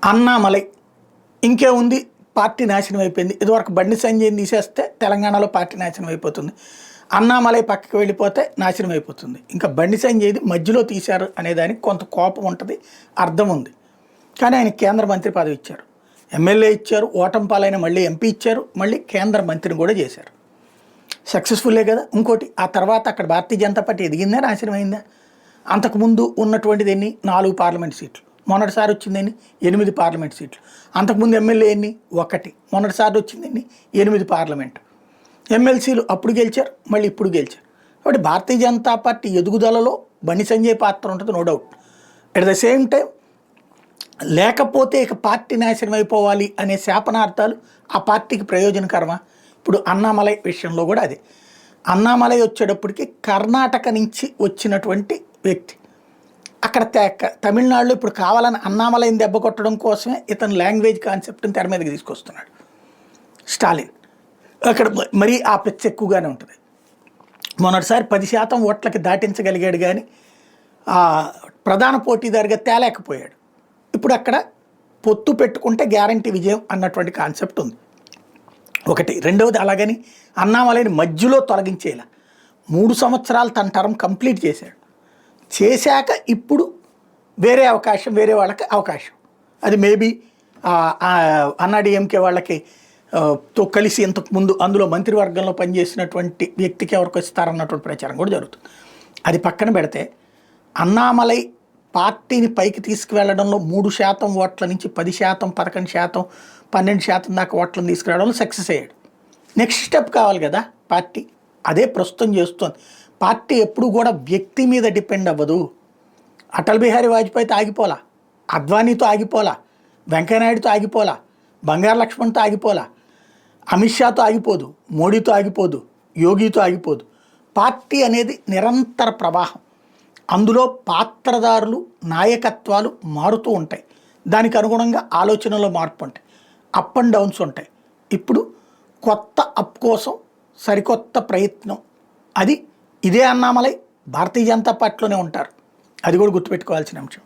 అన్నామలై ఇంకేముంది, పార్టీ నాశనం అయిపోయింది. ఇదివరకు బండి సంజయ్ని తీసేస్తే తెలంగాణలో పార్టీ నాశనం అయిపోతుంది. అన్నామలై పక్కకి వెళ్ళిపోతే నాశనం అయిపోతుంది. ఇంకా బండి సంజయ్ది మధ్యలో తీశారు అనేదానికి కొంత కోపం ఉంటుంది, అర్థం ఉంది. కానీ ఆయన కేంద్ర మంత్రి పదవి ఇచ్చారు, ఎమ్మెల్యే ఇచ్చారు, ఓటమి పాలైన మళ్ళీ ఎంపీ ఇచ్చారు, మళ్ళీ కేంద్ర మంత్రిని కూడా చేశారు. సక్సెస్ఫుల్లే కదా. ఇంకోటి, ఆ తర్వాత అక్కడ భారతీయ జనతా పార్టీ ఎదిగిందా నాశనం అయిందా? అంతకుముందు ఉన్నటువంటిది ఎన్ని? 4 పార్లమెంట్ సీట్లు. మొన్నటిసారి వచ్చిందని 8 పార్లమెంట్ సీట్లు. అంతకుముందు ఎమ్మెల్యే ఎన్ని? 1. మొన్నటిసారి వచ్చిందని 8 పార్లమెంటు. ఎమ్మెల్సీలు అప్పుడు గెలిచారు, మళ్ళీ ఇప్పుడు గెలిచారు. కాబట్టి భారతీయ జనతా పార్టీ ఎదుగుదలలో బండి సంజయ్ పాత్ర ఉంటుంది, no doubt. At the same time లేకపోతే ఇక పార్టీ నాశనం అయిపోవాలి అనే శాపనార్థాలు ఆ పార్టీకి ప్రయోజనకరమా? ఇప్పుడు అన్నామలై విషయంలో కూడా అదే. అన్నామలై వచ్చేటప్పటికి కర్ణాటక నుంచి వచ్చినటువంటి వ్యక్తి. అక్కడ తమిళనాడులో ఇప్పుడు కావాలని అన్నామలైని దెబ్బ కొట్టడం కోసమే ఇతను లాంగ్వేజ్ కాన్సెప్ట్ని తెర మీదకి తీసుకొస్తున్నాడు స్టాలిన్. అక్కడ మరీ ఆ పెచ్చ ఎక్కువగానే ఉంటుంది. మొన్నటిసారి 10% ఓట్లకి దాటించగలిగాడు, కానీ ప్రధాన పోటీదారుగా తేలేకపోయాడు. ఇప్పుడు అక్కడ పొత్తు పెట్టుకుంటే గ్యారంటీ విజయం అన్నటువంటి కాన్సెప్ట్ ఉంది ఒకటి. రెండవది, అలాగని అన్నామలైని మధ్యలో తొలగించేలా 3 సంవత్సరాలు తన టర్మ్ కంప్లీట్ చేశాక ఇప్పుడు వేరే అవకాశం, వేరే వాళ్ళకి అవకాశం. అది మేబీ అన్నాడీఎంకే వాళ్ళకి తో కలిసి ఇంతకుముందు అందులో మంత్రివర్గంలో పనిచేసినటువంటి వ్యక్తికి ఎవరికి ఇస్తారన్నటువంటి ప్రచారం కూడా జరుగుతుంది. అది పక్కన పెడితే అన్నామలై పార్టీని పైకి తీసుకువెళ్లడంలో 3% ఓట్ల నుంచి 10%, 11%, 12% దాకా ఓట్లను తీసుకురావడంలో సక్సెస్ అయ్యాడు. నెక్స్ట్ స్టెప్ కావాలి కదా పార్టీ. అదే ప్రస్తుతం చేస్తుంది. పార్టీ ఎప్పుడు కూడా వ్యక్తి మీద డిపెండ్ అవ్వదు. అటల్ బిహారీ వాజ్పేయితో ఆగిపోలా, అద్వానీతో ఆగిపోలా, వెంకయ్యనాయుడుతో ఆగిపోలా, బంగారు లక్ష్మణ్తో ఆగిపోలా, అమిత్ షాతో ఆగిపోదు, మోడీతో ఆగిపోదు, యోగితో ఆగిపోదు. పార్టీ అనేది నిరంతర ప్రవాహం. అందులో పాత్రదారులు, నాయకత్వాలు మారుతూ ఉంటాయి. దానికి అనుగుణంగా ఆలోచనలో మార్పు ఉంటాయి, అప్ అండ్ డౌన్స్ ఉంటాయి. ఇప్పుడు కొత్త అప్ కోసం సరికొత్త ప్రయత్నం. అది ఇదే అన్నామలై భారతీయ జనతా పార్టీలోనే ఉంటారు. అది కూడా గుర్తుపెట్టుకోవాల్సిన అంశం.